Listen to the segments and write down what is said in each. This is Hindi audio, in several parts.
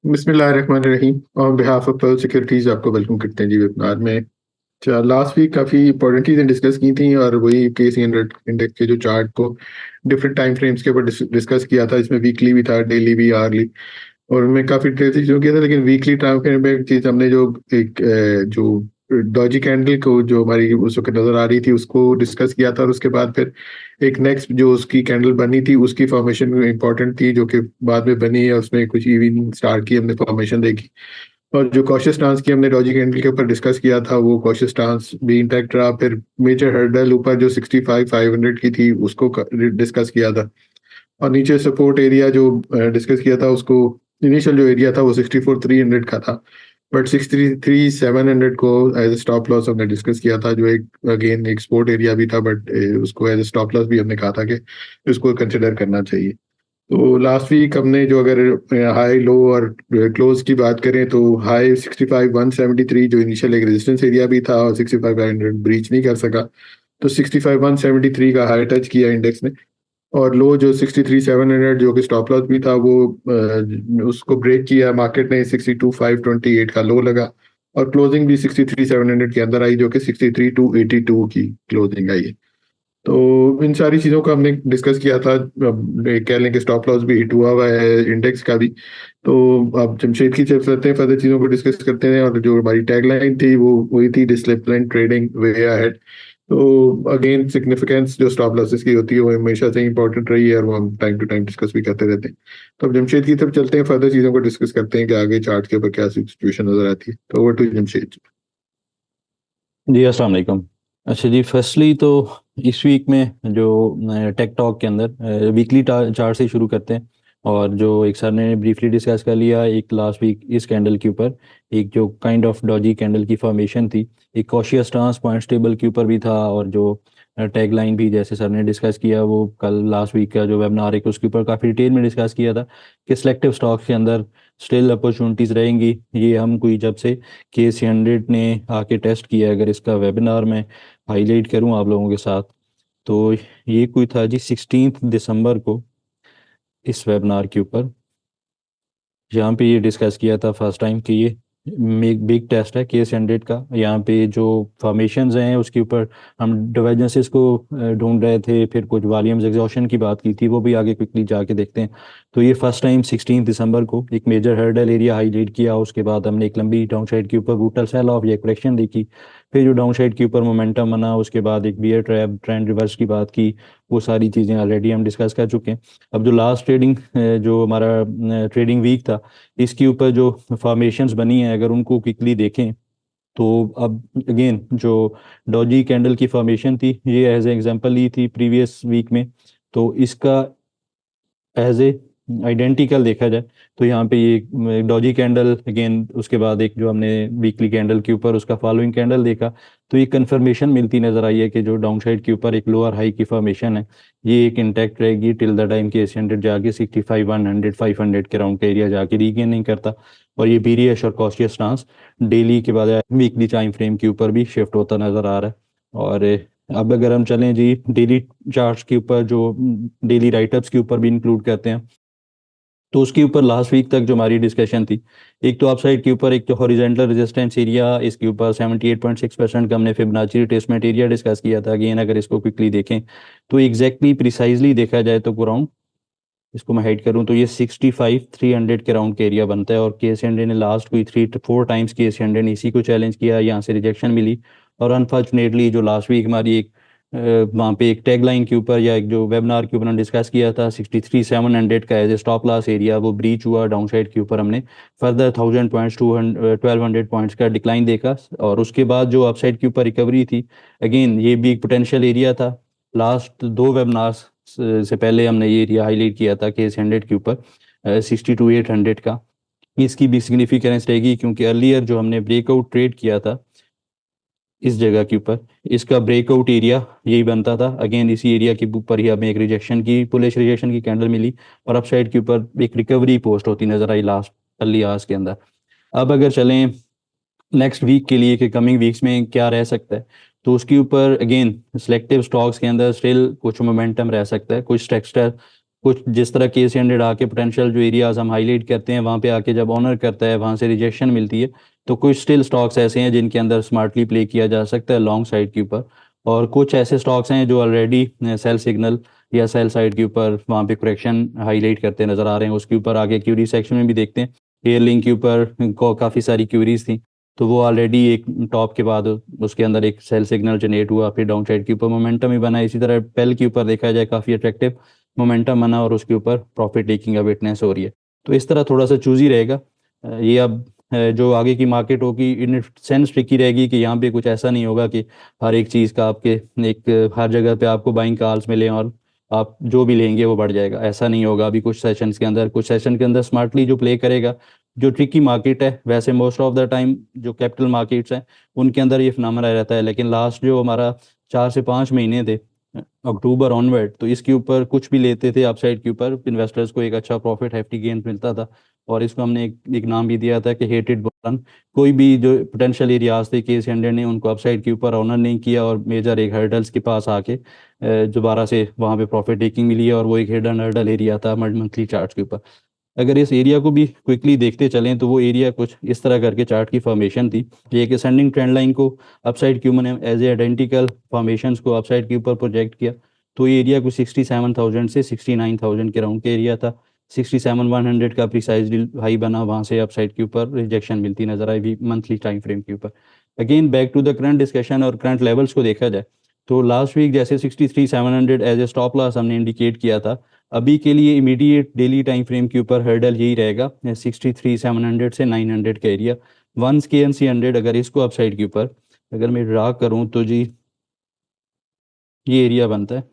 बिस्मिल्लाहिर्रहमानिर्रहीम। On behalf of pearl securities आपको वेलकम करते हैं जी वेबिनार में। लास्ट वीक काफ़ी इंपॉर्टेंट चीज़ें डिस्कस की थी और वही KC100 इंडेक्स के जो चार्ट को डिफरेंट टाइम फ्रेम्स के ऊपर डिस्कस किया था। इसमें वीकली भी था, डेली भी, आवरली, और मैं काफ़ी चीज़ों किया था। लेकिन वीकली टाइम फ्रेम पे एक चीज़ हमने जो डॉजी कैंडल को जो हमारी उस वक्त नज़र आ रही थी उसको डिस्कस किया था, और उसके बाद फिर एक नेक्स्ट जो उसकी कैंडल बनी थी उसकी फॉर्मेशन इंपॉर्टेंट थी जो कि बाद में बनी है। उसमें कुछ इवनिंग स्टार की हमने फॉर्मेशन देखी, और जो कॉशियस स्टांस की हमने डॉजी कैंडल के ऊपर डिस्कस किया था वो कॉशियस स्टांस भी इंटैक्ट रहा। फिर मेजर हर्डल ऊपर जो 65,500 की थी उसको डिस्कस किया था, और नीचे सपोर्ट एरिया जो डिस्कस किया था उसको, इनिशियल जो एरिया था वो 64,300 का था, बट 63,700 को एज ए स्टॉप लॉस हमने डिस्कस किया था, जो एक अगेन एक सपोर्ट एरिया भी था, बट उसको एज ए स्टॉप लॉस भी हमने कहा था कि उसको कंसिडर करना चाहिए। तो लास्ट वीक हमने जो अगर हाई लो और क्लोज की बात करें तो हाई 65,173 जो इनिशियल एक रेजिस्टेंस एरिया भी था और 65,500 ब्रीच नहीं कर सका, तो 65,173 का हाई टच किया इंडेक्स ने। और लो जो 63,700 जो कि स्टॉप लॉस भी था वो उसको ब्रेक किया मार्केट ने। 62,528 का लो लगा, और क्लोजिंग भी 63,700 के अंदर आई जो कि 63,282 की क्लोजिंग आई है। तो इन सारी चीज़ों का हमने डिस्कस किया था। अब कह लें कि स्टॉप लॉस भी हिट हुआ हुआ है इंडेक्स का भी। तो अब जमशेद की तरफ चलते हैं, फर्दर चीज़ों को डिस्कस करते हैं। और जो हमारी टैगलाइन थी वो वही थी, डिसिप्लिन ट्रेडिंग वे अहेड। तो अगेन सिग्निफिकेंस जो स्टॉप लॉसेस की होती है वो हमेशा से इंपॉर्टेंट रही है, और वो हम टाइम टू टाइम डिस्कस भी करते रहते हैं। तो अब जमशेद की तरफ चलते हैं, फर्दर चीज़ों को डिस्कस करते हैं कि आगे चार्ट के ऊपर क्या सिचुएशन नजर आती है। तो ओवर टू जमशेद। जी अस्सलाम वालेकुम। अच्छा जी, फर्स्टली तो इस वीक में जो टेक टॉक के अंदर वीकली चार्ट से शुरू करते हैं। और जो एक सर ने ब्रीफली डिस्कस कर लिया एक लास्ट वीक इस कैंडल के ऊपर, एक जो काइंड ऑफ डॉजी कैंडल की फॉर्मेशन थी, एक कॉशियस स्टांस पॉइंट टेबल के ऊपर भी था, और जो टैग लाइन भी जैसे सर ने डिस्कस किया वो कल लास्ट वीक का जो वेबिनार है उसके ऊपर काफ़ी डिटेल में डिस्कस किया था कि सिलेक्टिव स्टॉक्स के अंदर स्टिल अपॉर्चुनिटीज़ रहेंगी। ये हम कोई जब से KC100 ने आके टेस्ट किया, अगर इसका वेबिनार में हाईलाइट करूं आप लोगों के साथ, तो ये कोई था जी 16 दिसंबर को इस वेबिनार के ऊपर। यहाँ पे ये डिस्कस किया था फर्स्ट टाइम कि ये एक बिग टेस्ट है KC100 का। यहाँ पे जो फॉर्मेशंस हैं उसके ऊपर हम डिवर्जेंसेस को ढूंढ रहे थे, फिर कुछ वॉल्यूम्स एग्जॉशन की बात की थी, वो भी आगे क्विकली जाके देखते हैं। तो ये फर्स्ट टाइम 16 दिसंबर को एक मेजर हर्डल एरिया हाईलाइट किया, उसके बाद हमने एक लंबी डाउन साइड के ऊपर ब्रूटल सेल ऑफ या करेक्शन देखी, फिर जो डाउन साइड के ऊपर मोमेंटम बना, उसके बाद एक बियर ट्रैप ट्रेंड रिवर्स की बात की। वो सारी चीज़ें ऑलरेडी हम डिस्कस कर चुके हैं। अब जो लास्ट ट्रेडिंग जो हमारा ट्रेडिंग वीक था, इसके ऊपर जो फॉर्मेशंस बनी है अगर उनको क्विकली देखें, तो अब अगेन जो डॉजी कैंडल की फॉर्मेशन थी ये एज ए एग्जांपल ली थी प्रीवियस वीक में, तो इसका एज ए आइडेंटिकल देखा जाए तो यहाँ पे ये डॉजी कैंडल अगेन, उसके बाद एक जो हमने वीकली कैंडल के ऊपर उसका फॉलोइंग कैंडल देखा, तो ये कंफर्मेशन मिलती नजर आई है कि जो डाउन साइड के ऊपर एक लोअर हाई की फॉर्मेशन है ये एक इंटैक्ट रहेगी टिल द टाइम KC100 जाके 65,100 500 के राउंड का एरिया जाके रीगेन नहीं करता। और ये बीरियश और कॉशियस स्टांस डेली के बाद वीकली टाइम फ्रेम के ऊपर भी शिफ्ट होता नजर आ रहा है। और अब अगर हम चलें जी डेली चार्ट्स के ऊपर, जो डेली राइटअप्स के ऊपर भी इंक्लूड करते हैं, तो उसके ऊपर लास्ट वीक तक जो हमारी डिस्कशन थी, एक तो अपसाइड के ऊपर एक तो हॉरिजेंटल रेजिस्टेंस एरिया, इसके ऊपर 78.6% का हमने फिबोनाची रिट्रेसमेंट एरिया डिस्कस किया था। अगेन अगर इसको क्विकली देखें तो एग्जैक्टली प्रिसाइजली देखा जाए तो अराउंड, इसको मैं हाइड करूं तो ये 65,300 के राउंड का एरिया बनता है। और KC100 ने लास्ट कोई 3 to 4 टाइम्स KC100 ने इसी को चैलेंज किया, यहाँ से रिजेक्शन मिली। और अनफॉर्चुनेटली जो लास्ट वीक हमारी एक वहाँ पे एक टैग लाइन के ऊपर या एक जो वेबिनार के ऊपर हमने डिस्कस किया था 63,700 का as a stop loss area, वो ब्रीच हुआ। डाउन साइड के ऊपर हमने फर्दर 1,000 पॉइंट्स 1,200 पॉइंट्स का डिक्लाइन देखा, और उसके बाद जो अपसाइड के ऊपर रिकवरी थी, अगेन ये भी एक पोटेंशियल एरिया था। लास्ट दो वेबिनार्स से पहले हमने ये एरिया हाईलाइट किया था KC100 के ऊपर 62,800 का। इसकी भी सिग्निफिकेंस रहेगी क्योंकि अर्लियर जो हमने ब्रेकआउट ट्रेड किया था इस जगह के ऊपर, इसका ब्रेकआउट एरिया यही बनता था। अगेन इसी एरिया के ऊपर ही हमें एक रिजेक्शन की पुलिश रिजेक्शन की कैंडल मिली, और अपसाइड के ऊपर एक रिकवरी पोस्ट होती नजर आई लास्ट अर्ली आवर्स के अंदर। अब अगर चलें नेक्स्ट वीक के लिए कि कमिंग वीक्स में क्या रह सकता है, तो उसके ऊपर अगेन सिलेक्टिव स्टॉक्स के अंदर स्टिल कुछ मोमेंटम रह सकता है। कुछ सेक्टर कुछ जिस तरह केस 100 आके पोटेंशियल जो एरियाज हम हाईलाइट करते हैं वहाँ पे आके जब ऑनर करता है वहाँ से रिजेक्शन मिलती है, तो कुछ स्टिल स्टॉक्स ऐसे हैं जिनके अंदर स्मार्टली प्ले किया जा सकता है लॉन्ग साइड के ऊपर, और कुछ ऐसे स्टॉक्स हैं जो ऑलरेडी सेल सिग्नल या सेल साइड के ऊपर वहाँ पे करेक्शन हाईलाइट करते नजर आ रहे हैं। उसके ऊपर आगे क्यूरी सेक्शन में भी देखते हैं, एयरलिंक के ऊपर काफ़ी सारी क्यूरीज थी, तो वो ऑलरेडी एक टॉप के बाद उसके अंदर एक सेल सिग्नल जनरेट हुआ, फिर डाउन साइड के ऊपर मोमेंटम ही बना। इसी तरह पेल के ऊपर देखा जाए काफ़ी अट्रैक्टिव मोमेंटम बना और उसके ऊपर प्रॉफिट टेकिंग का विटनेस हो रही है। तो इस तरह थोड़ा सा चूजी रहेगा। ये अब जो आगे की मार्केट होगी इन सेंस ट्रिकी रहेगी कि यहाँ पे कुछ ऐसा नहीं होगा कि हर एक चीज़ का आपके एक हर जगह पे आपको बाइंग कॉल्स मिले और आप जो भी लेंगे वो बढ़ जाएगा, ऐसा नहीं होगा। अभी कुछ सेशंस के अंदर स्मार्टली जो प्ले करेगा, जो ट्रिकी मार्केट है, वैसे मोस्ट ऑफ द टाइम जो कैपिटल मार्केट्स हैं उनके अंदर ये फिनोमेना रहता है, लेकिन लास्ट जो हमारा 4 से 5 महीने थे अक्टूबर ऑनवर्ड, तो इसके ऊपर कुछ भी लेते थे अपसाइड के ऊपर इन्वेस्टर्स को एक अच्छा प्रॉफिट हैफ्टी गेन मिलता था, और इसको हमने एक नाम भी दिया था कि हेटेड बुल। कोई भी जो पोटेंशियल एरियाज थे केस 100 ने उनको अपसाइड के ऊपर ऑनर नहीं किया और मेजर एक हर्डल्स के पास आके दोबारा से वहाँ पे प्रॉफिट टेकिंग मिली है, और वो एक हिडन हर्डल एरिया था मंथली चार्ट के ऊपर। अगर इस एरिया को भी क्विकली देखते चलें तो वो एरिया कुछ इस तरह करके चार्ट की फॉर्मेशन थी। एक असेंडिंग ट्रेंड लाइन को अपसाइड क्यों मैंने एज ए आइडेंटिकल फॉर्मेशंस को अपसाइड के ऊपर प्रोजेक्ट किया, तो ये एरिया कुछ 67,000 से 69,000 के राउंड के एरिया था। 67,100 का प्रिसाइजली हाई बना, वहाँ से अपसाइड के ऊपर रिजेक्शन मिलती नजर आई भी मंथली टाइम फ्रेम के ऊपर। Again back to the current discussion और करंट लेवल्स को देखा जाए तो लास्ट वीक जैसे 63,700 एज ए स्टॉप लॉस हमने इंडिकेट किया था, अभी के लिए इमीडिएट डेली टाइम फ्रेम के ऊपर हर्डल यही रहेगा 63,700 से 900 का एरिया। वंस के एन सी 100 अगर इसको अपसाइड के ऊपर अगर मैं ड्रा करूं तो जी ये एरिया बनता है।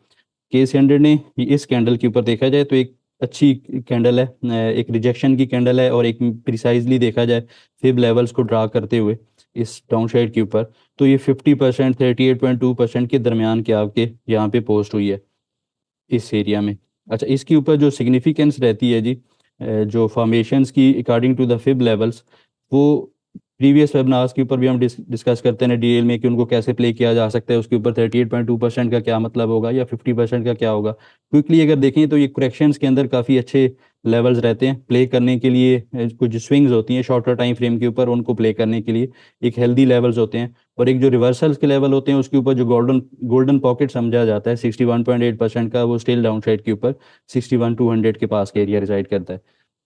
के सी 100 ने इस कैंडल के ऊपर देखा जाए तो एक अच्छी कैंडल है, एक रिजेक्शन की कैंडल है, और एक प्रिसाइजली देखा जाए फिब लेवल्स को ड्रा करते हुए इस डाउन साइड के ऊपर, तो ये 50% 38.2% के दरमियान के आपके यहाँ पे पोस्ट हुई है इस एरिया में। अच्छा, इसके ऊपर जो सिग्निफिकेंस रहती है जी, जो फॉर्मेशंस की according to the fib levels, वो प्रीवियस वेबनार्स के ऊपर भी हम डिस्कस करते हैं डिटेल में कि उनको कैसे प्ले किया जा सकता है। उसके ऊपर 38.2% का क्या मतलब होगा या 50% का क्या होगा। क्विकली अगर देखें तो ये करेक्शंस के अंदर काफ़ी अच्छे लेवल्स रहते हैं प्ले करने के लिए। कुछ स्विंग्स होती हैं शॉर्टर टाइम फ्रेम के ऊपर, उनको प्ले करने के लिए एक हेल्दी लेवल्स होते हैं, और एक जो रिवर्सल्स के लेवल होते हैं उसके ऊपर जो गोल्डन गोल्डन पॉकेट समझा जाता है 61.8% का, वो स्टिल डाउन साइड के ऊपर 61,200 के पास का एरिया रिसाइड करता है।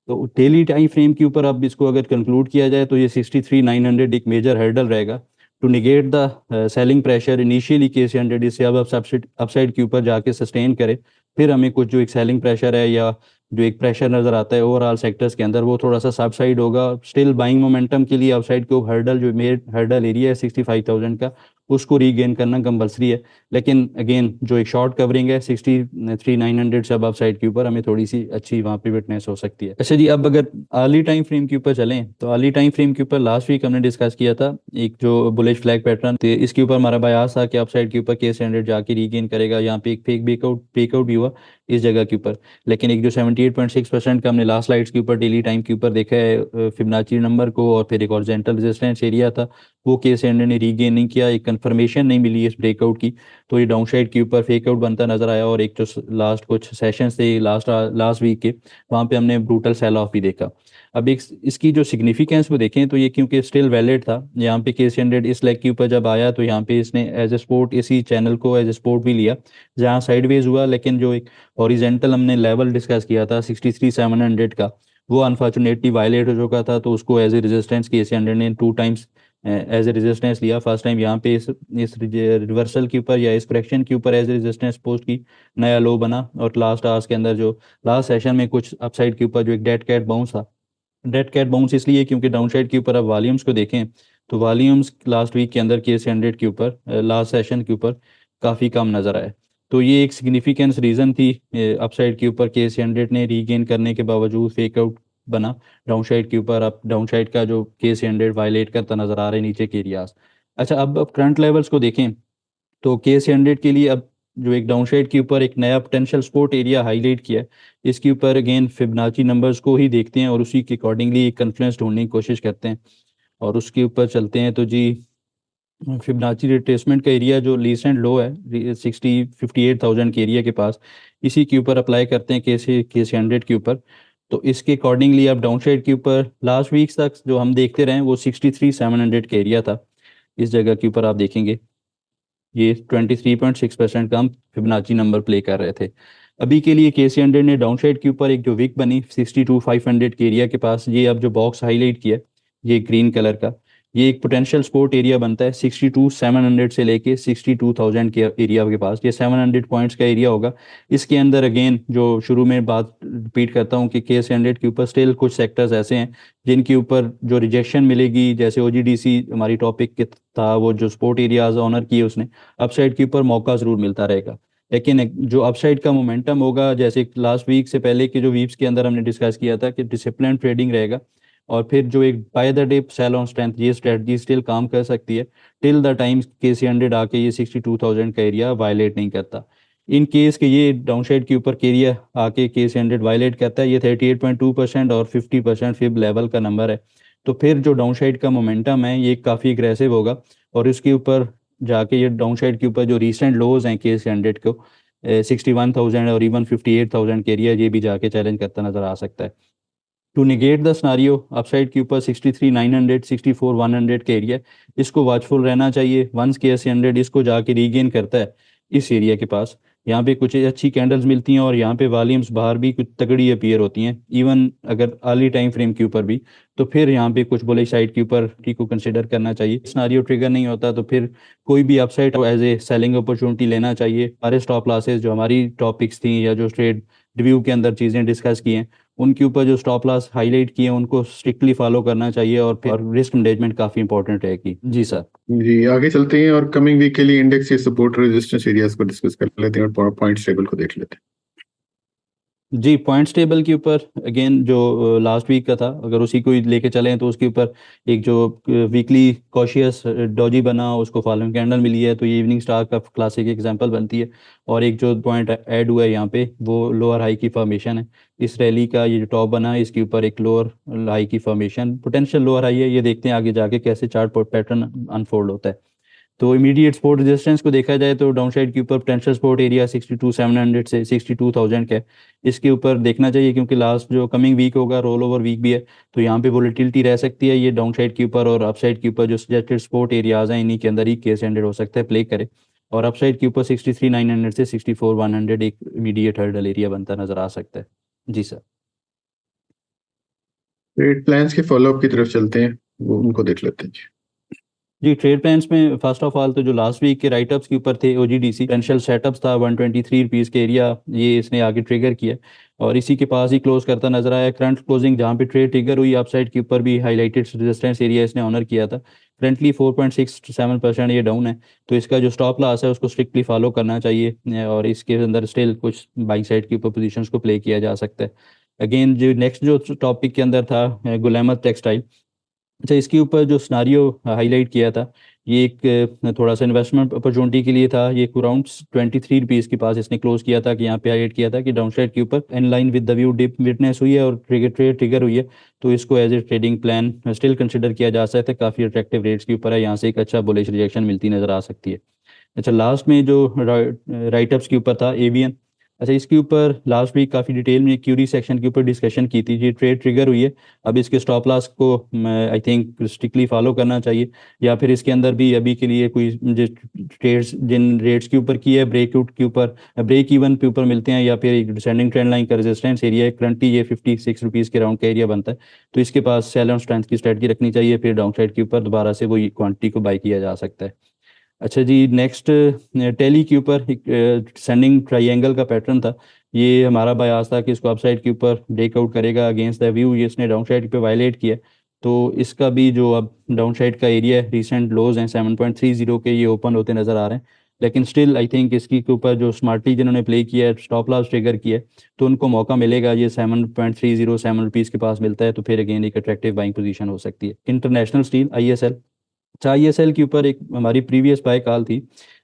तो डेली टाइम फ्रेम के ऊपर अब इसको अगर कंक्लूड किया जाए तो ये 63,900 एक मेजर हर्डल रहेगा to negate the selling pressure initially case 100 इससे अब अपसाइड के ऊपर जाके सस्टेन करे, फिर हमें कुछ जो एक सेलिंग प्रेशर है या जो एक प्रेशर नजर आता है ओवरऑल सेक्टर्स के अंदर वो थोड़ा सा सबसाइड होगा। स्टिल बाइंग मोमेंटम के लिए अपसाइड के हर्डल जो मेन हर्डल एरिया है 65,000 का, उसको रीगेन करना कंपलसरी है। लेकिन अगेन जो एक शॉर्ट कवरिंग है 63,900 से अब अपसाइड के ऊपर हमें थोड़ी सी अच्छी वहाँ पे विटनेस हो सकती है। अच्छा जी, अब अगर अर्ली टाइम फ्रेम के ऊपर चलें तो अर्ली टाइम फ्रेम के ऊपर लास्ट वीक हमने डिस्कस किया था एक जो बुलिश फ्लैग पैटर्न थे, इसके ऊपर हमारा बयास था कि अपसाइड के ऊपर केस 100 जाके रीगेन करेगा। यहाँ पे एक फेक ब्रेकआउट भी हुआ इस जगह के ऊपर, लेकिन एक जो 78.6% का हमने लास्ट स्लाइड्स के ऊपर डेली टाइम के ऊपर देखा है फिबोनाची नंबर को, और फिर एक हॉरिजॉन्टल रेजिस्टेंस एरिया था, वो केस एंड ने रीगेन नहीं किया, एक कंफर्मेशन नहीं मिली इस ब्रेकआउट की, तो ये डाउन साइड के ऊपर फेक आउट बनता नजर आया। और एक जो लास्ट कुछ सेशंस थे लास्ट लास्ट वीक के, वहाँ पे हमने ब्रूटल सेल ऑफ भी देखा। अब एक इसकी जो सिग्निफिकेंस को देखें तो ये क्योंकि स्टिल वैलिड था, यहाँ पे केस 100 इस लेग के ऊपर जब आया तो यहाँ पे इसने एज ए स्पोर्ट इसी चैनल को एज ए स्पोर्ट भी लिया, जहाँ साइडवेज हुआ, लेकिन जो एक हॉरिजेंटल हमने लेवल डिस्कस किया था 63,700 का, वो अनफॉर्चुनेटली वायलेट हो चुका था, तो उसको एज ए रेजिस्टेंस केस 100 ने 2 टाइम्स एज ए रेजिस्टेंस लिया। फर्स्ट टाइम यहाँ पे इस रिवर्सल के ऊपर या इस करेक्शन के ऊपर एज ए रेजिस्टेंस पोस्ट की, नया लो बना, और लास्ट आवर्स के अंदर जो लास्ट सेशन में कुछ अपसाइड के ऊपर जो एक डेड कैट बाउंस था, डेड कैट बाउंस इसलिए क्योंकि डाउन साइड के ऊपर अब वॉल्यूम्स को देखें तो वॉल्यूम्स लास्ट वीक के अंदर केस 100 के ऊपर लास्ट सेशन के ऊपर काफ़ी कम नज़र आए। तो ये एक सिग्निफिकेंस रीज़न थी अपसाइड के ऊपर केस 100 ने रीगेन करने के बावजूद फेक आउट बना डाउन साइड के ऊपर। अब डाउन साइड का जो केस 100 वायलेट करता नजर आ रहा है नीचे के एरियाज। अच्छा, अब करंट लेवल्स को देखें तो केस 100 के लिए अब जो एक डाउन साइड के ऊपर एक नया पोटेंशियल सपोर्ट एरिया हाईलाइट किया है, इसके ऊपर अगेन फिबोनाची नंबर्स को ही देखते हैं और उसी के अकॉर्डिंगली कन्फ्लुएंस ढूंढने की कोशिश करते हैं, और उसके ऊपर चलते हैं तो जी फिबोनाची रिट्रेसमेंट का एरिया जो रीसेंट लो है 58,000 के एरिया के पास, इसी के ऊपर अप्लाई करते हैं केसी 100 के ऊपर। तो इसके अकॉर्डिंगली आप डाउन साइड के ऊपर लास्ट वीक तक जो हम देखते रहे वो 63,700 का एरिया था। इस जगह के ऊपर आप देखेंगे ये 23.6% कम फिबोनाची नंबर प्ले कर रहे थे। अभी के लिए केसी 100 ने डाउन साइड के ऊपर एक जो विक बनी 62,500 के एरिया के पास, ये अब जो बॉक्स हाईलाइट किया ये ग्रीन कलर का, ये एक पोटेंशियल सपोर्ट एरिया बनता है 62,700 से लेके 62,000 के एरिया के पास। ये 700 पॉइंट्स का एरिया होगा। इसके अंदर अगेन जो शुरू में बात रिपीट करता हूँ कि केसी 100 के ऊपर स्टिल कुछ सेक्टर्स ऐसे हैं जिनके ऊपर जो रिजेक्शन मिलेगी, जैसे ओजीडीसी हमारी टॉपिक के था, वो जो सपोर्ट एरियाज ऑनर किए उसने, अपसाइड के ऊपर मौका जरूर मिलता रहेगा। लेकिन जो अपसाइड का मोमेंटम होगा, जैसे लास्ट वीक से पहले के जो वीक्स के अंदर हमने डिस्कस किया था कि डिसिप्लिन ट्रेडिंग रहेगा, और फिर जो एक by the day sell on strength ये स्ट्रेटजी स्टिल काम कर सकती है टिल द टाइम केसी 100 आके ये 62,000 का एरिया वायलेट नहीं करता। इन केस के ये डाउन साइड के ऊपर एरिया आके केसी 100 वायलेट करता है, ये 38.2% और 50% फिब लेवल का नंबर है, तो फिर जो डाउन साइड का मोमेंटम है ये काफ़ी एग्रेसिव होगा। और इसके ऊपर जाके ये डाउन साइड के ऊपर जो रिसेंट लोज हैं केसी 100 को 61,000 और इवन 58,000 के एरिया, ये भी जाके चैलेंज करता नजर आ सकता है। To negate the scenario upside के ऊपर 63,900 64,100 का एरिया, इसको वॉचफुल रहना चाहिए। वंस केसी 100 इसको जाके रीगेन करता है इस एरिया के पास, यहाँ पे कुछ अच्छी कैंडल्स मिलती हैं और यहाँ पे वॉल्यूम्स बाहर भी कुछ तगड़ी अपीयर होती हैं, इवन अगर अर्ली टाइम फ्रेम के ऊपर भी, तो फिर यहाँ पे कुछ बुलिश साइड के ऊपर टी को कंसिडर करना चाहिए। सिनारियो ट्रिगर नहीं होता तो फिर कोई भी upside as a selling opportunity लेना चाहिए। हमारे स्टॉप लॉसेस जो हमारी टॉपिक्स थी या जो ट्रेड रिव्यू के अंदर चीज़ें डिस्कस की हैं, उनके ऊपर जो स्टॉप लॉस हाईलाइट किए हैं उनको स्ट्रिक्टली फॉलो करना चाहिए, और फिर रिस्क मैनेजमेंट काफ़ी इंपॉर्टेंट रहेगी। जी सर। जी आगे चलते हैं और कमिंग वीक के लिए इंडेक्स के सपोर्ट रेजिस्टेंस एरियाज को डिस्कस कर लेते हैं और पॉइंट्स टेबल को देख लेते हैं। जी, पॉइंट्स टेबल के ऊपर अगेन जो लास्ट वीक का था, अगर उसी को ही लेके चलें तो उसके ऊपर एक जो वीकली कॉशियस डॉजी बना उसको फॉलोइंग कैंडल मिली है, तो ये इवनिंग स्टार का क्लासिक एग्जांपल बनती है। और एक जो पॉइंट ऐड हुआ है यहाँ पे वो लोअर हाई की फॉर्मेशन है। इस रैली का ये जो टॉप बना है इसके ऊपर एक लोअर हाई की फॉर्मेशन, पोटेंशियल लोअर हाई है, ये देखते हैं आगे जाके कैसे चार्ट पैटर्न अनफोल्ड होता है। तो इमीडिएट सपोर्ट रेजिस्टेंस को देखा जाए तो डाउन साइड के ऊपर पोटेंशियल सपोर्ट एरिया 62,700 से 62,000 का है, इसके ऊपर देखना चाहिए, क्योंकि लास्ट जो कमिंग वीक होगा रोल ओवर वीक भी है, तो यहाँ पे वोलेटिलिटी रह सकती है ये डाउन साइड के ऊपर, और अप साइड के ऊपर जो सजेस्टेड सपोर्ट एरियाज हैं इन्हीं के अंदर ही केस 100 हो सकता है प्ले करे। और अप साइड के ऊपर 63,900 से 64,100 एक इमीडिएट हर्डल एरिया बनता नजर आ सकता है। जी सर। ट्रेड प्लान्स के फॉलोअप की तरफ चलते हैं, वो उनको देख लेते हैं जी। जी, ट्रेड प्लान्स में फर्स्ट ऑफ ऑल तो जो लास्ट वीक के राइटअप्स के ऊपर थे ओजीडीसी पोटेंशियल सेटअप्स था 123 रुपीज़ के एरिया, ये इसने आगे ट्रिगर किया और इसी के पास ही क्लोज करता नजर आया। करंट क्लोजिंग जहाँ पे ट्रेड ट्रिगर हुई अपसाइड के ऊपर भी हाईलाइटेड रेजिस्टेंस एरिया इसने ऑनर किया था। करंटली 4.67% ये डाउन है, तो इसका जो स्टॉप लॉस है उसको स्ट्रिक्टली फॉलो करना चाहिए, और इसके अंदर स्टिल कुछ बाइंग साइड के ऊपर पोजीशंस को प्ले किया जा सकता है। अगेन जो नेक्स्ट जो टॉपिक के अंदर था गुलामत टेक्सटाइल, अच्छा इसके ऊपर जो सिनारियो हाईलाइट किया था ये एक थोड़ा सा इन्वेस्टमेंट अपॉर्चुनिटी के लिए था। ये अराउंड 23 रुपीज़ के पास इसने क्लोज किया था, कि यहाँ पे हाईलाइट किया था कि डाउन साइड के ऊपर in line with the view dip witness हुई है और ट्रिगर हुई है, तो इसको as a trading plan still consider किया जा सकता है। काफ़ी अट्रैक्टिव रेट्स के ऊपर है, यहाँ से एक अच्छा बुलिश रिजेक्शन मिलती नज़र आ सकती है। अच्छा लास्ट में जो राइटअप्स के ऊपर था एवीएन, अच्छा इसके ऊपर लास्ट वीक काफ़ी डिटेल में क्यूरी सेक्शन के ऊपर डिस्कशन की थी। ये ट्रेड ट्रिगर हुई है, अब इसके स्टॉप लॉस को आई थिंक स्ट्रिक्टली फॉलो करना चाहिए, या फिर इसके अंदर भी अभी के लिए कोई जो ट्रेड्स जिन रेट्स के ऊपर की है ब्रेकआउट के ऊपर ब्रेक इवन के ऊपर मिलते हैं, या फिर एक डिसेंडिंग ट्रेंड लाइन का रेजिस्टेंस एरिया है, करंटली ये 56 रुपीज़ के राउंड का एरिया बनता है, तो इसके पास सेल ऑन स्ट्रेंथ की स्ट्रेटजी रखनी चाहिए, फिर डाउन साइड के ऊपर दोबारा से वही क्वांटिटी को बाई किया जा सकता है। अच्छा जी, नेक्स्ट टेली के ऊपर एक सेंडिंग ट्राइंगल का पैटर्न था। ये हमारा बयास था कि इसको अपसाइड के ऊपर ब्रेकआउट करेगा अगेंस्ट द व्यू, ये इसने डाउन साइड पे वायलेट किया, तो इसका भी जो अब डाउन साइड का एरिया है रिसेंट लोज हैं 7.30 के, ये ओपन होते नज़र आ रहे हैं। लेकिन स्टिल आई थिंक इसकी के ऊपर जो स्मार्टली जिन्होंने प्ले किया है स्टॉप लॉस ट्रिगर किया है, तो उनको मौका मिलेगा। ये 7.30 7 रुपीज़ के पास मिलता है, तो फिर अगेन एक अट्रैक्टिव बाइंग पोजीशन हो सकती है। इंटरनेशनल स्टील ISL, अच्छा ISL के ऊपर एक हमारी प्रीवियस बाय कॉल थी,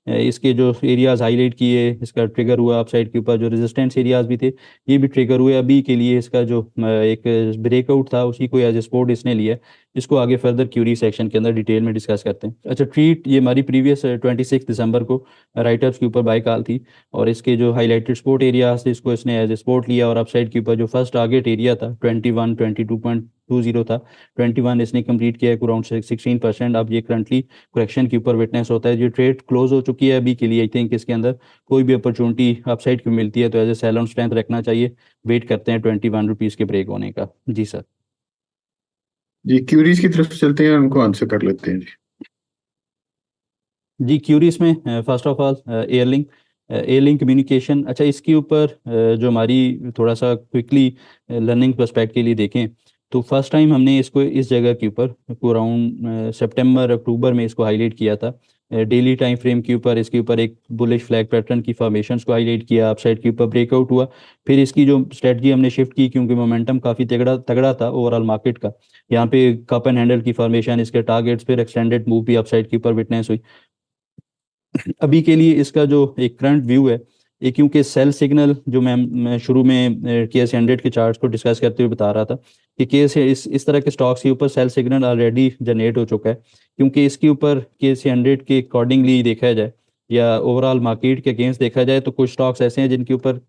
इसके जो एरियाज हाईलाइट किए, इसका ट्रिगर हुआ अपसाइड के ऊपर, जो रेजिस्टेंस एरियाज भी थे ये भी ट्रिगर हुए। अभी के लिए इसका जो एक ब्रेकआउट था उसी को एज ए सपोर्ट इसने लिया, इसको आगे फर्दर क्यूरी सेक्शन के अंदर डिटेल में डिस्कस करते हैं। अच्छा, ट्रीट ये हमारी प्रीवियस 26 दिसंबर को राइटर्स के ऊपर बाय कॉल थी, और इसके जो हाईलाइटेड स्पोर्ट एरियाज थे इसको इसने एज ए स्पोर्ट लिया, और अपसाइड के ऊपर जो फर्स्ट टारगेट एरिया था 22.20 था, 21 इसने कंप्लीट किया है अराउंड 16%। अब ये करंटली करेक्शन के ऊपर विटनेस होता है। जो ट्रेड क्लोज हो चुकी है अभी के लिए, आई थिंक इसके अंदर कोई भी अपॉर्चुनिटी अपसाइड की मिलती है तो as a sell on strength रखना चाहिए। वेट करते हैं 21 रुपीज़ के ब्रेक होने का। जी सर। जी, क्यूरीज की तरफ चलते हैं, उनको आंसर कर लेते हैं जी। जी, क्यूरीज में first of all airlink communication. अच्छा, इसके ऊपर जो हमारी थोड़ा सा क्विकली लर्निंग पर्सपेक्ट के लिए देखें तो फर्स्ट टाइम हमने इसको इस जगह के ऊपर अराउंड सितंबर अक्टूबर में इसको हाईलाइट किया था। डेली टाइम फ्रेम के ऊपर इसके ऊपर एक बुलिश फ्लैग पैटर्न की फॉर्मेशंस को हाईलाइट किया, अपसाइड के ऊपर ब्रेकआउट हुआ। फिर इसकी जो स्ट्रेटजी हमने शिफ्ट की, क्योंकि मोमेंटम काफ़ी तगड़ा तगड़ा था ओवरऑल मार्केट का, यहाँ पे कप एंड हैंडल की फॉर्मेशन, इसके टारगेट्स, फिर एक्सटेंडेड मूव भी अपसाइड के ऊपर विटनेस हुई। अभी के लिए इसका जो एक करंट व्यू है, ये क्योंकि सेल सिग्नल जो मैं शुरू में KS100 के चार्ट्स को डिस्कस करते हुए बता रहा था कि केस इस तरह के स्टॉक्स के ऊपर सेल सिग्नल ऑलरेडी जनरेट हो चुका है, क्योंकि इसके ऊपर KS100 के अकॉर्डिंगली देखा जाए या ओवरऑल मार्केट के अगेंस्ट देखा जाए तो कुछ स्टॉक्स ऐसे हैं जिनके ऊपर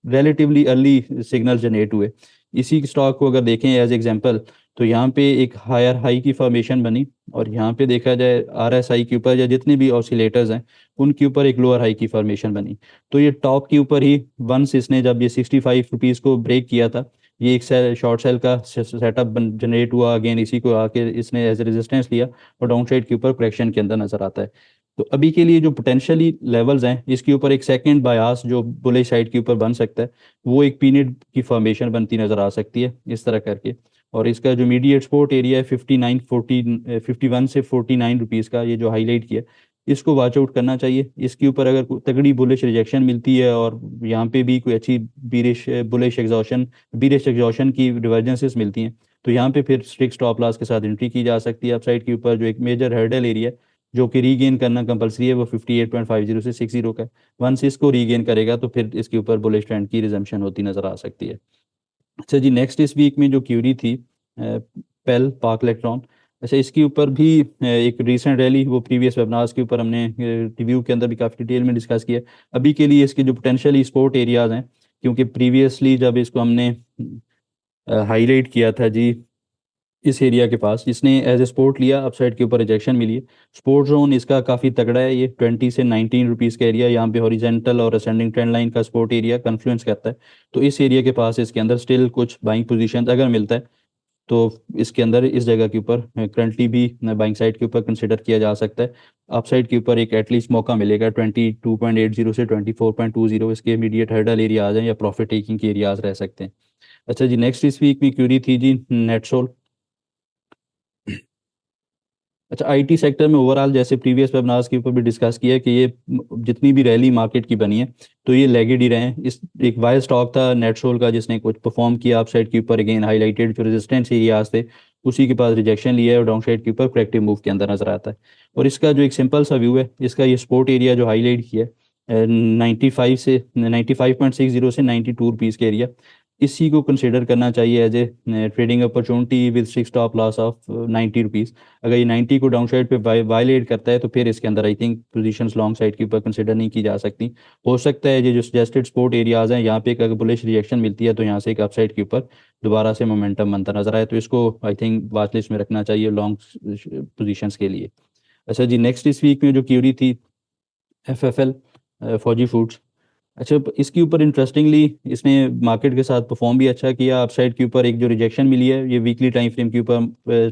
रिलेटिवली अर्ली सिग्नल जनरेट हुए। इसी स्टॉक को अगर देखें एज एग्जांपल, तो यहाँ पे एक हायर हाई की फॉर्मेशन बनी, और यहाँ पे देखा जाए RSI के ऊपर या जितने भी ऑसिलेटर्स हैं उनके ऊपर एक लोअर हाई की फॉर्मेशन बनी। तो ये टॉप के ऊपर ही वंस इसने जब ये 65 रुपीज़ को ब्रेक किया था, ये एक शॉर्ट सेल का सेटअप जनरेट हुआ, अगेन इसी को आके इसने एज रेजिस्टेंस लिया और डाउन साइड के ऊपर करेक्शन के अंदर नजर आता है। तो अभी के लिए जो पोटेंशियली लेवल्स हैं इसके ऊपर एक सेकंड बायास जो बुलिश साइड के ऊपर बन सकता है, वो एक पीरियड की फॉर्मेशन बनती नजर आ सकती है इस तरह करके। और इसका जो मीडिएट सपोर्ट एरिया है 51 से 49 रुपीज़ का, ये जो हाईलाइट किया, इसको वॉच आउट करना चाहिए। इसके ऊपर अगर कोई तगड़ी बुलिश रिजेक्शन मिलती है और यहाँ पे भी कोई अच्छी बीरिश एग्जॉशन की डिवर्जेंसेस मिलती हैं, तो यहाँ पे फिर स्ट्रिक्ट स्टॉप लॉस के साथ एंट्री की जा सकती है। अपसाइड के ऊपर जो एक मेजर हर्डल एरिया जो कि रीगेन करना कंपलसरी है, वो 58.50 से 60 का है। वंस इसको रीगेन करेगा तो फिर इसके ऊपर बुलिश ट्रेंड की रिजम्पशन होती नजर आ सकती है। अच्छा जी, नेक्स्ट इस वीक में जो क्यूरी थी पेल पाक इलेक्ट्रॉन। अच्छा, इसके ऊपर भी एक रीसेंट रैली, वो प्रीवियस वेबनार्स के ऊपर हमने रिव्यू के अंदर भी काफ़ी डिटेल में डिस्कस किया। अभी के लिए इसके जो पोटेंशियल स्पोर्ट एरियाज हैं, क्योंकि प्रीवियसली जब इसको हमने हाईलाइट किया था जी इस एरिया के पास, इसने एज ए सपोर्ट लिया, अपसाइड के ऊपर रिजेक्शन मिली है। स्पोर्ट जोन इसका काफ़ी तगड़ा है, ये 20 से 19 रुपीज़ का एरिया, यहाँ पे हॉरिजेंटल और असेंडिंग ट्रेंड लाइन का सपोर्ट एरिया कन्फ्लुएंस करता है। तो इस एरिया के पास इसके अंदर स्टिल कुछ बाइंग पोजीशन अगर मिलता है तो इसके अंदर इस जगह के ऊपर करंटली भी बाइंग साइड के ऊपर कंसिडर किया जा सकता है। अपसाइड के ऊपर एक एटलीस्ट मौका मिलेगा 22.80 से 24.20, इसके इमीडिएट हर्डल एरिया आ जाए या प्रॉफिट टेकिंग के एरियाज रह सकते हैं। अच्छा जी, नेक्स्ट इस वीक में क्यूरी थी जी नेटसोल। अच्छा, आईटी सेक्टर में ओवरऑल जैसे प्रीवियस वेबनार्स के ऊपर भी डिस्कस किया है कि ये जितनी भी रैली मार्केट की बनी है तो ये लेगेड ही रहे हैं। इस एक वायर स्टॉक था नेटसोल का जिसने कुछ परफॉर्म किया, अप साइड के ऊपर अगेन हाईलाइटेड जो रेजिस्टेंस एरियाज थे उसी के पास रिजेक्शन लिया है और डाउन साइड के ऊपर करेक्टिव मूव के अंदर नजर आता है। और इसका जो एक सिंपल सा व्यू है, इसका ये सपोर्ट एरिया जो हाईलाइट किया है 95 से 92 रुपीज़ के एरिया, इसी को कंसिडर करना चाहिए as a trading opportunity with strict stop loss of 90 rupees. अगर ये 90 को डाउन साइड पे वायलेट करता है तो फिर इसके अंदर I think positions long side के ऊपर कंसिडर नहीं की जा सकती। हो सकता है ये जो सजेस्टेड सपोर्ट एरियाज हैं यहाँ पे एक अगर बुलिश रिएक्शन मिलती है तो यहाँ से एक अपसाइड के ऊपर दोबारा से मोमेंटम बनता नजर आए, तो इसको आई थिंक वॉच लिस्ट में रखना चाहिए लॉन्ग पोजीशंस के लिए। अच्छा जी, नेक्स्ट इस वीक में जो क्यूरी थी FFL फौजी फूड्स। अच्छा, इसके ऊपर इंटरेस्टिंगली इसने मार्केट के साथ परफॉर्म भी अच्छा किया। अपसाइड के ऊपर एक जो रिजेक्शन मिली है ये वीकली टाइम फ्रेम के ऊपर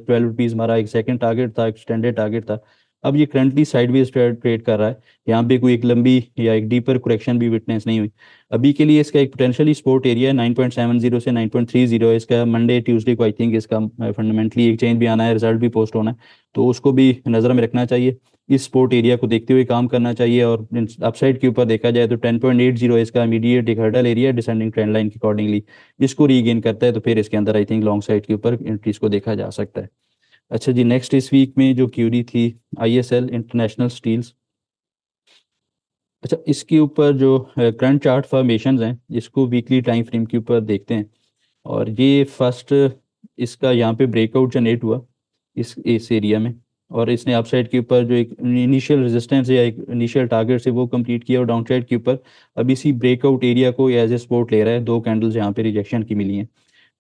12 रुपीज़ हमारा एक सेकंड टारगेट था, एक्सटेंडेड टारगेट था। अब ये करंटली साइडवेज ट्रेड कर रहा है, यहाँ पे कोई एक लंबी या एक डीपर करेक्शन भी विटनेस नहीं हुई। अभी के लिए इसका एक पोटेंशियली सपोर्ट एरिया है 9.70 से 9.30। इसका मंडे ट्यूसडे को आई थिंक इसका फंडामेंटली एक चेंज भी आना है, रिजल्ट भी पोस्ट होना है, तो उसको भी नज़र में रखना चाहिए। इस सपोर्ट एरिया को देखते हुए काम करना चाहिए। और अपसाइड के ऊपर देखा जाए तो 10.80 इसका इमीडिएट एक hurdle area descending trend line के अकॉर्डिंगली, इसको रीगेन करता है तो फिर इसके अंदर आई थिंक लॉन्ग साइड के ऊपर एंट्रीज को देखा जा सकता है। अच्छा जी, नेक्स्ट इस वीक में जो क्यूरी थी ISL इंटरनेशनल स्टील्स। अच्छा, इसके ऊपर जो करंट चार्ट फॉर्मेशंस हैं इसको वीकली टाइम फ्रेम के ऊपर देखते हैं, और ये फर्स्ट इसका यहाँ पे ब्रेकआउट जनरेट हुआ इस एरिया में, और इसने अपसाइड के ऊपर जो एक इनिशियल रेजिस्टेंस है या एक इनिशियल टारगेट है वो कंप्लीट किया, और डाउनसाइड के ऊपर अब इसी ब्रेकआउट एरिया को एज ए सपोर्ट ले रहा है। 2 कैंडल्स यहाँ पे रिजेक्शन की मिली हैं,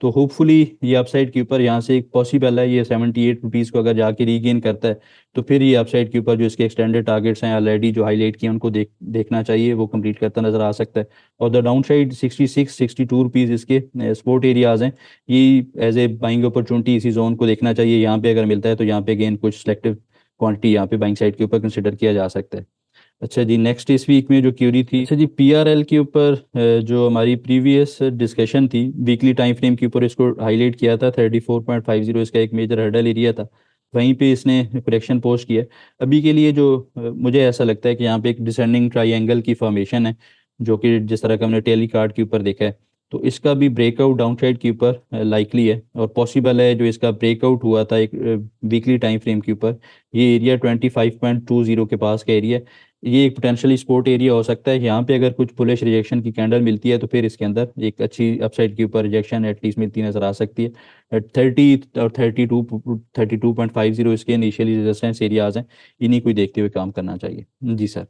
तो होपफुली ये अपसाइड के ऊपर यहाँ से एक पॉसिबल है ये 78 रुपीज़ को अगर जाके रीगेन करता है तो फिर ये अपसाइड के ऊपर जो इसके एक्सटेंडेड टारगेट्स हैं ऑलरेडी जो हाईलाइट किए हैं उनको देखना चाहिए, वो कंप्लीट करता नजर आ सकता है। और द डाउन साइड 66-62 रुपीज़ इसके सपोर्ट एरियाज हैं, ये एज ए बाइंग अपॉर्चुनिटी इसी जोन को देखना चाहिए। यहाँ पे अगर मिलता है तो यहाँ पे अगेन कुछ सिलेक्टिव क्वांटिटी यहाँ पे बाइंग साइड के ऊपर कंसिडर किया जा सकता है। अच्छा जी, नेक्स्ट इस वीक में जो क्यूरी थी, अच्छा जी, पीआरएल के ऊपर जो हमारी प्रीवियस डिस्कशन थी वीकली टाइम फ्रेम के ऊपर इसको हाईलाइट किया था 34.50 इसका एक मेजर हर्डल एरिया था, वहीं पे इसने करेक्शन पोस्ट किया है। अभी के लिए जो मुझे ऐसा लगता है कि यहाँ पे एक डिसेंडिंग ट्राइंगल की फॉर्मेशन है, जो कि जिस तरह का हमने टेली कार्ड के ऊपर देखा है, तो इसका भी ब्रेकआउट डाउनसाइड के ऊपर लाइकली है, और पॉसिबल है जो इसका ब्रेकआउट हुआ था एक वीकली टाइम फ्रेम के ऊपर, ये एरिया 25.20 के पास का एरिया, ये एक पोटेंशियली सपोर्ट एरिया हो सकता है। यहाँ पे अगर कुछ बुलिश रिजेक्शन की कैंडल मिलती है तो फिर इसके अंदर एक अच्छी अपसाइड के ऊपर रिजेक्शन एटलीस्ट मिलती नजर आ सकती है। 32.50 इसके इनिशियली रेजिस्टेंस एरियाज हैं, इन्हीं को ही देखते हुए काम करना चाहिए। जी सर।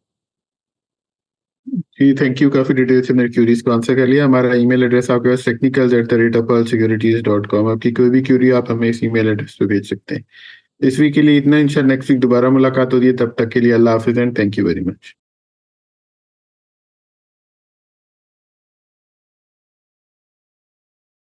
जी थैंक यू, काफी डिटेल से मेरे क्यूरीज को आंसर कर लिया। हमारा ईमेल एड्रेस आपके पास technicals@pearlsecurities.com, आपकी कोई भी क्यूरी आप हमें इस ईमेल एड्रेस पे भेज सकते हैं। इस वीक के लिए इतना, इंशाल्लाह नेक्स्ट वीक दोबारा मुलाकात होगी, तब तक के लिए अल्लाह हाफिज and thank you very much.